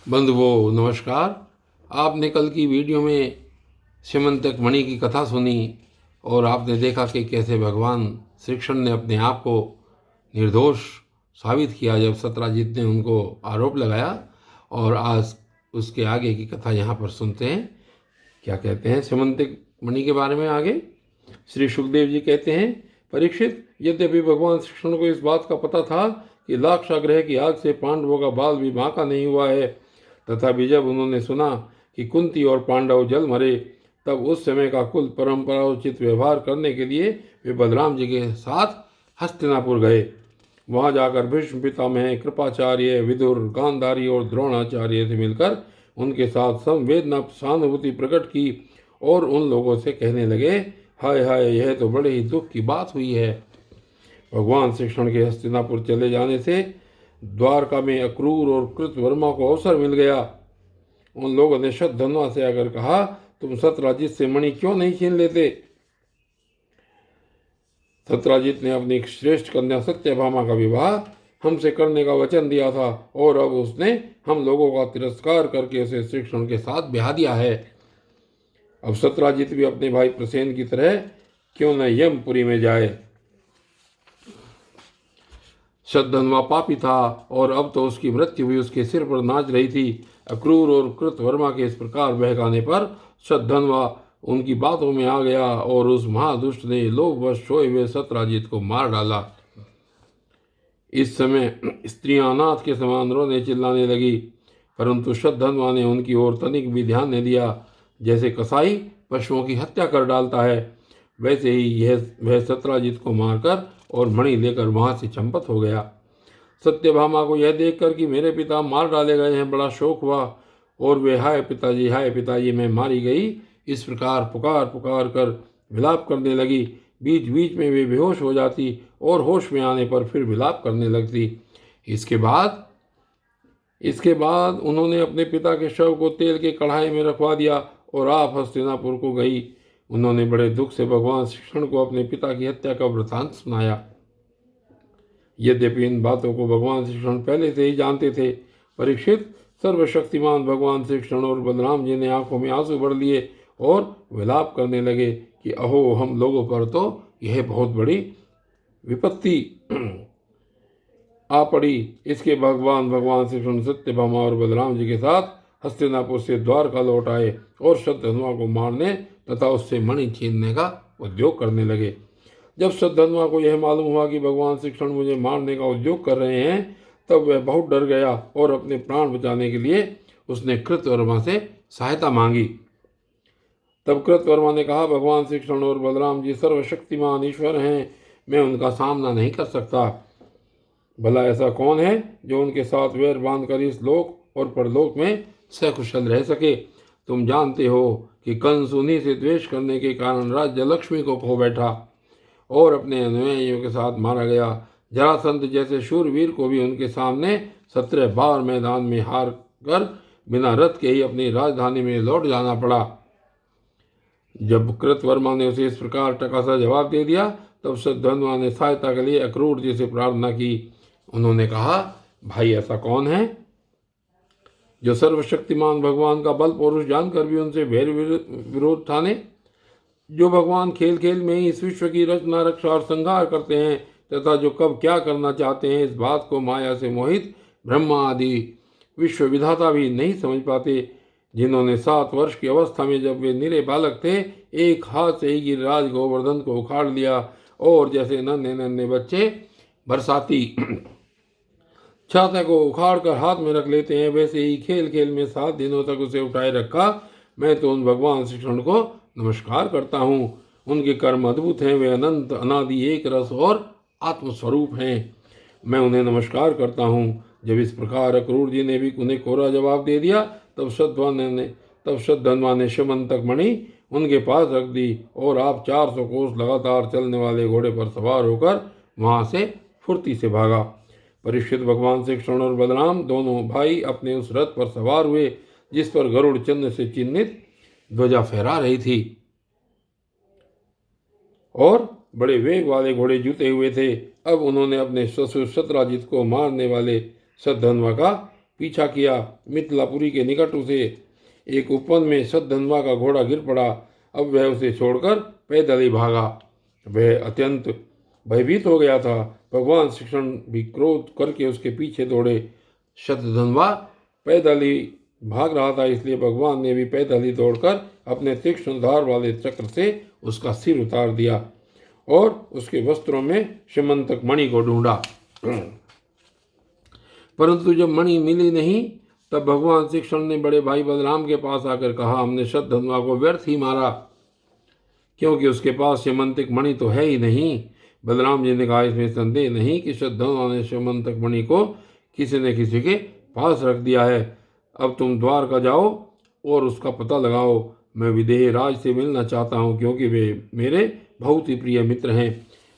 बंधुओं नमस्कार। आपने कल की वीडियो में स्यमंतक मणि की कथा सुनी और आपने देखा कि कैसे भगवान श्री कृष्ण ने अपने आप को निर्दोष साबित किया जब सत्यराजीत ने उनको आरोप लगाया। और आज उसके आगे की कथा यहाँ पर सुनते हैं। क्या कहते हैं स्यमंतक मणि के बारे में आगे? श्री सुखदेव जी कहते हैं, परीक्षित, यद्यपि भगवान श्री कृष्ण को इस बात का पता था कि लाक्षागृह की आग से पांडवों का बाल भी बांका नहीं हुआ है, तथापि जब उन्होंने सुना कि कुंती और पांडव जल मरे, तब उस समय का कुल परंपराउचित व्यवहार करने के लिए वे बलराम जी के साथ हस्तिनापुर गए। वहां जाकर भीष्म पितामह, कृपाचार्य, विदुर, गांधारी और द्रोणाचार्य से मिलकर उनके साथ संवेदना सहानुभूति प्रकट की और उन लोगों से कहने लगे, हाय हाय, यह तो बड़े ही दुख की बात हुई है। भगवान श्री कृष्ण के हस्तिनापुर चले जाने से द्वारका में अक्रूर और कृतवर्मा को अवसर मिल गया। उन लोगों ने शतधन्वा से आकर कहा, तुम सत्यराजीत से मणि क्यों नहीं छीन लेते? सत्यराजीत ने अपनी श्रेष्ठ कन्या सत्यभामा का विवाह हमसे करने का वचन दिया था और अब उसने हम लोगों का तिरस्कार करके उसे श्री कृष्ण के साथ ब्याह दिया है। अब सत्यराजीत भी अपने भाई प्रसेन की तरह क्यों न यमपुरी में जाए। शतधन्वा पापी था और अब तो उसकी मृत्यु भी उसके सिर पर नाच रही थी। अक्रूर और कृतवर्मा के इस प्रकार बहकाने पर शतधन्वा उनकी बातों में आ गया और उस महादुष्ट ने लोभवश सोए हुए सत्यराजीत को मार डाला। इस समय स्त्रियां अनाथ के समान रोने चिल्लाने लगी, परंतु शतधन्वा ने उनकी ओर तनिक भी ध्यान नहीं दिया। जैसे कसाई पशुओं की हत्या कर डालता है, वैसे ही वह सत्यराजीत को मारकर और मणि लेकर वहां से चंपत हो गया। सत्यभामा को यह देखकर कि मेरे पिता मार डाले गए हैं बड़ा शोक हुआ और वे हाय पिताजी मैं मारी गई इस प्रकार पुकार पुकार कर विलाप करने लगी। बीच बीच में वे बेहोश हो जाती और होश में आने पर फिर विलाप करने लगती। इसके बाद उन्होंने अपने पिता के शव को तेल के कढ़ाई में रखवा दिया और आप हस्तिनापुर को गई। उन्होंने बड़े दुख से भगवान श्री कृष्ण को अपने पिता की हत्या का वृतांत सुनाया। यद्यपि इन बातों को भगवान श्री कृष्ण पहले से ही जानते थे। परीक्षित, सर्वशक्तिमान भगवान श्री कृष्ण और बलराम जी ने आंखों में आंसू भर लिए और विलाप करने लगे कि अहो, हम लोगों पर तो यह बहुत बड़ी विपत्ति आ पड़ी। इसके भगवान श्री कृष्ण सत्यभामा और बलराम जी के साथ हस्तिनापुर से द्वारका लौट आए और शतधन्वा को मारने तथा उससे मणि छीनने का उद्योग करने लगे। जब शतधन्वा को यह मालूम हुआ कि भगवान श्री कृष्ण मुझे मारने का उद्योग कर रहे हैं, तब वह बहुत डर गया और अपने प्राण बचाने के लिए उसने कृतवर्मा से सहायता मांगी। तब कृतवर्मा ने कहा, भगवान श्री कृष्ण और बलराम जी सर्वशक्तिमान ईश्वर हैं, मैं उनका सामना नहीं कर सकता। भला ऐसा कौन है जो उनके साथ वैर बांधकर इस लोक और परलोक में सकुशल रह सके? तुम जानते हो कि कंस उन्हीं से द्वेष करने के कारण राज्य लक्ष्मी को खो बैठा और अपने अनुयायियों के साथ मारा गया। जरासंध जैसे शूरवीर को भी उनके सामने 17 बार मैदान में हार कर बिना रथ के ही अपनी राजधानी में लौट जाना पड़ा। जब कृतवर्मा ने उसे इस प्रकार टका सा जवाब दे दिया, तब शतधन्वा ने सहायता के लिए अक्रूर जी से प्रार्थना की। उन्होंने कहा, भाई ऐसा कौन है जो सर्वशक्तिमान भगवान का बल पुरुष जानकर भी उनसे वैर विरोध ठाने? जो भगवान खेल खेल में ही इस विश्व की रचना रक्षा और संहार करते हैं तथा जो कब क्या करना चाहते हैं, इस बात को माया से मोहित ब्रह्मा आदि विश्व विधाता भी नहीं समझ पाते। जिन्होंने 7 वर्ष की अवस्था में जब वे निरे बालक थे, एक हाथ से ही गिरिराज गोवर्धन को उखाड़ लिया और जैसे नन्हे नन्हे बच्चे बरसाती छाता को उखाड़ कर हाथ में रख लेते हैं, वैसे ही खेल खेल में 7 दिनों तक उसे उठाए रखा। मैं तो उन भगवान श्री कृष्ण को नमस्कार करता हूँ। उनके कर्म अद्भुत हैं, वे अनंत अनादि एक रस और आत्मस्वरूप हैं। मैं उन्हें नमस्कार करता हूँ। जब इस प्रकार अक्रूर जी ने भी उन्हें कोरा जवाब दे दिया, तब शतधन्वा ने शमंतक मणि उनके पास रख दी और आप 400 कोस लगातार चलने वाले घोड़े पर सवार होकर वहां से फुर्ती से भागा। परीक्षित, भगवान श्री कृष्ण और बलराम दोनों भाई अपने उस रथ पर सवार हुए जिस पर गरुड़ चिन्ह से चिन्हित ध्वजा फहरा रही थी और बड़े वेग वाले घोड़े जुते हुए थे। अब उन्होंने अपने ससुर सत्यराजीत को मारने वाले शतधन्वा का पीछा किया। मिथिलापुरी के निकट उसे एक उपवन में सतधनवा का घोड़ा गिर पड़ा। अब वह उसे छोड़कर पैदल ही भागा। वह अत्यंत भयभीत हो गया था। भगवान श्री कृष्ण भी क्रोध करके उसके पीछे दौड़े। शतधनवा पैदल ही भाग रहा था, इसलिए भगवान ने भी पैदल ही दौड़कर अपने तीक्ष्ण धार वाले चक्र से उसका सिर उतार दिया और उसके वस्त्रों में स्यमंतक मणि को ढूंढा। परंतु जब मणि मिली नहीं, तब भगवान श्री कृष्ण ने बड़े भाई बलराम के पास आकर कहा, हमने शतधनवा को व्यर्थ ही मारा, क्योंकि उसके पास स्यमंतक मणि तो है ही नहीं। बलराम जी ने कहा, इसमें संदेह नहीं कि शतधनवा ने स्यमंतक मणि को किसी न किसी के पास रख दिया है। अब तुम द्वारका जाओ और उसका पता लगाओ। मैं विदेह राज से मिलना चाहता हूँ, क्योंकि वे मेरे बहुत ही प्रिय मित्र हैं।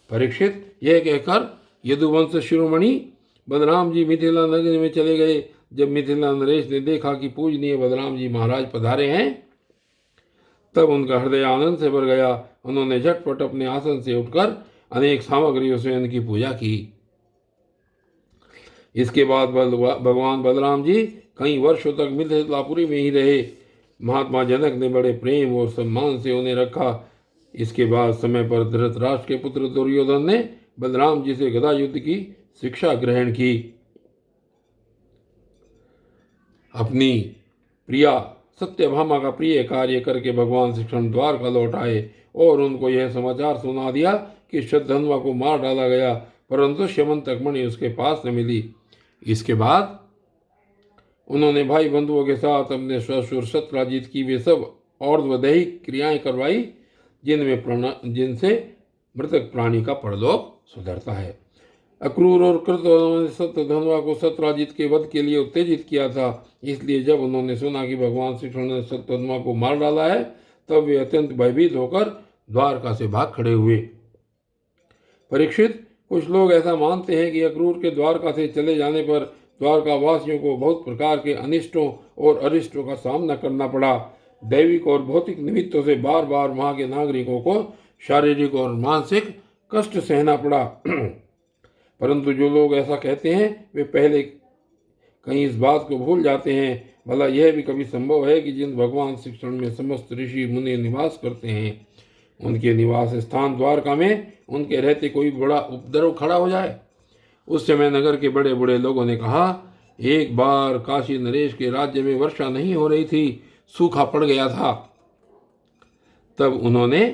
परीक्षित, यह कहकर यदुवंश शिरोमणि बलराम जी मिथिला नगरी में चले गए। जब मिथिला नरेश ने देखा कि पूजनीय बलराम जी महाराज पधारे हैं, तब उनका हृदय आनंद से भर गया। उन्होंने झटपट अपने आसन से उठकर अनेक सामग्रियों से उनकी पूजा की। इसके बाद भगवान बलराम जी कई वर्षों तक मिथिलापुरी में ही रहे। महात्मा जनक ने बड़े प्रेम और सम्मान से उन्हें रखा। इसके बाद समय पर धृतराष्ट्र के पुत्र दुर्योधन ने बलराम जी से गदा युद्ध की शिक्षा ग्रहण की। अपनी प्रिया सत्यभामा का प्रिय कार्य करके भगवान श्री कृष्ण द्वारका लौट आए और उनको यह समाचार सुना दिया कि शतधनवा को मार डाला गया, परंतु स्यमंतक मणि उसके पास न मिली। इसके बाद उन्होंने भाई बंधुओं के साथ अपने ससुर सत्यराजित की वे सब और्ध्वदैहिक क्रियाएं करवाई, जिनसे मृतक प्राणी का परलोक सुधरता है। अक्रूर और कृतवर्मा ने शतधनवा को सत्यराजित के वध के लिए उत्तेजित किया था। इसलिए जब उन्होंने सुना कि भगवान श्री कृष्ण ने शतधनवा को मार डाला है, तब वे अत्यंत भयभीत होकर द्वारका से भाग खड़े हुए। परीक्षित, कुछ लोग ऐसा मानते हैं कि अक्रूर के द्वारका से चले जाने पर द्वारका वासियों को बहुत प्रकार के अनिष्टों और अरिष्टों का सामना करना पड़ा। दैविक और भौतिक निमित्तों से बार बार वहां के नागरिकों को शारीरिक और मानसिक कष्ट सहना पड़ा। परंतु जो लोग ऐसा कहते हैं, वे पहले कहीं इस बात को भूल जाते हैं। भला यह भी कभी संभव है कि जिन भगवान श्री कृष्ण में समस्त ऋषि मुनि निवास करते हैं, उनके निवास स्थान द्वारका में उनके रहते कोई बड़ा उपद्रव खड़ा हो जाए। उस समय नगर के बड़े बड़े लोगों ने कहा, एक बार काशी नरेश के राज्य में वर्षा नहीं हो रही थी, सूखा पड़ गया था। तब उन्होंने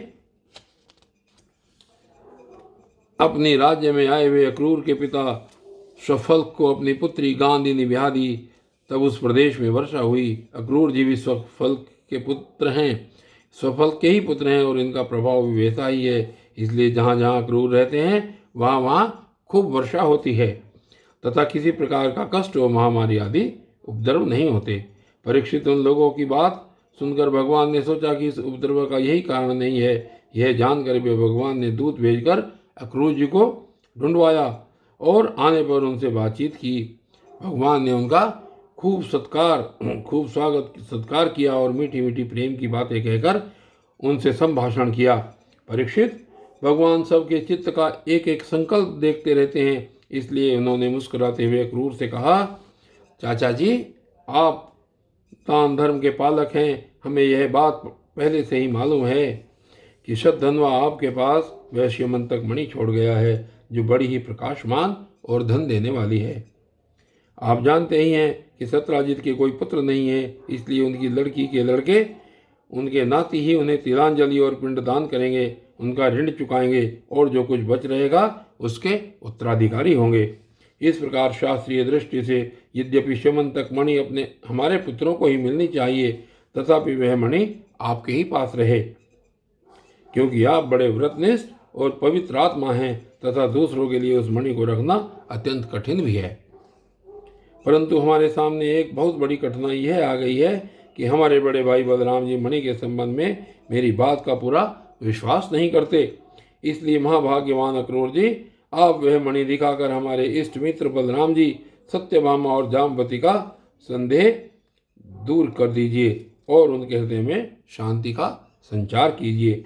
अपने राज्य में आए हुए अक्रूर के पिता स्वफल्क को अपनी पुत्री गांधिनी ब्याह दी। तब उस प्रदेश में वर्षा हुई। अक्रूर जी भी स्वफल्क के पुत्र हैं, स्वफल्क के ही पुत्र हैं और इनका प्रभाव भी वैसा ही है। इसलिए जहाँ जहाँ अक्रूर रहते हैं, वहाँ वहाँ खूब वर्षा होती है तथा किसी प्रकार का कष्ट और महामारी आदि उपद्रव नहीं होते। परीक्षित, उन लोगों की बात सुनकर भगवान ने सोचा कि इस उपद्रव का यही कारण नहीं है। यह जानकर भी भगवान ने दूत भेजकर अक्रूर जी को ढूंढवाया और आने पर उनसे बातचीत की। भगवान ने उनका खूब स्वागत सत्कार किया और मीठी मीठी प्रेम की बातें कहकर उनसे संभाषण किया। परीक्षित, भगवान सबके चित्त का एक एक संकल्प देखते रहते हैं, इसलिए उन्होंने मुस्कुराते हुए अक्रूर से कहा, चाचा जी, आप दान धर्म के पालक हैं। हमें यह बात पहले से ही मालूम है कि शतधनवा आपके पास वह स्यमंतक मणि छोड़ गया है, जो बड़ी ही प्रकाशमान और धन देने वाली है। आप जानते ही हैं कि सत्यराजित के कोई पुत्र नहीं है, इसलिए उनकी लड़की के लड़के उनके नाती ही उन्हें तिलांजलि और पिंडदान करेंगे, उनका ऋण चुकाएंगे और जो कुछ बच रहेगा उसके उत्तराधिकारी होंगे। इस प्रकार शास्त्रीय दृष्टि से यद्यपि स्यमंतक मणि हमारे पुत्रों को ही मिलनी चाहिए, तथापि वह मणि आपके ही पास रहे, क्योंकि आप बड़े व्रतनिष्ठ और पवित्र आत्मा हैं तथा दूसरों के लिए उस मणि को रखना अत्यंत कठिन भी है। परंतु हमारे सामने एक बहुत बड़ी कठिनाई यह आ गई है कि हमारे बड़े भाई बलराम जी मणि के संबंध में मेरी बात का पूरा विश्वास नहीं करते। इसलिए महाभाग्यवान अक्रूर जी, आप वह मणि दिखाकर हमारे इष्ट मित्र बलराम जी, सत्यभामा और जामवती का संदेह दूर कर दीजिए और उनके हृदय में शांति का संचार कीजिए।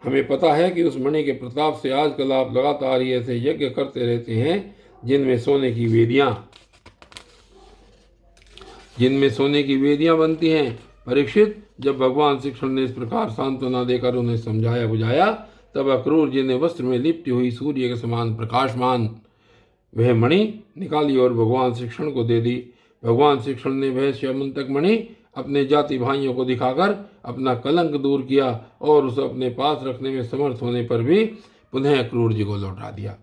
हमें पता है कि उस मणि के प्रताप से आजकल आप लगातार ही ऐसे यज्ञ करते रहते हैं जिनमें सोने की वेदियां जिनमें सोने की वेदियां बनती हैं। परीक्षित, जब भगवान श्री कृष्ण ने इस प्रकार सांत्वना देकर उन्हें समझाया बुझाया, तब अक्रूर जी ने वस्त्र में लिपटी हुई सूर्य के समान प्रकाशमान वह मणि निकाली और भगवान श्री कृष्ण को दे दी। भगवान श्री कृष्ण ने वह श्यामंतक मणि अपने जाति भाइयों को दिखाकर अपना कलंक दूर किया और उसे अपने पास रखने में समर्थ होने पर भी पुनः अक्रूर जी को लौटा दिया।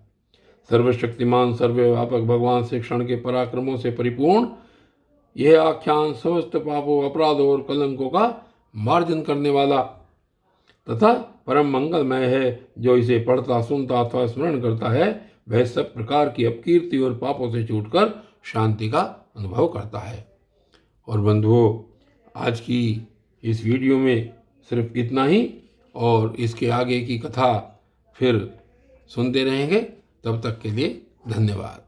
सर्वशक्तिमान सर्वव्यापक भगवान श्री कृष्ण के पराक्रमों से परिपूर्ण यह आख्यान समस्त पापों, अपराधों और कलंकों का मार्जन करने वाला तथा परम मंगलमय है। जो इसे पढ़ता, सुनता अथवा स्मरण करता है, वह सब प्रकार की अपकीर्ति और पापों से छूटकर शांति का अनुभव करता है। और बंधुओं, आज की इस वीडियो में सिर्फ इतना ही, और इसके आगे की कथा फिर सुनते रहेंगे। तब तक के लिए धन्यवाद।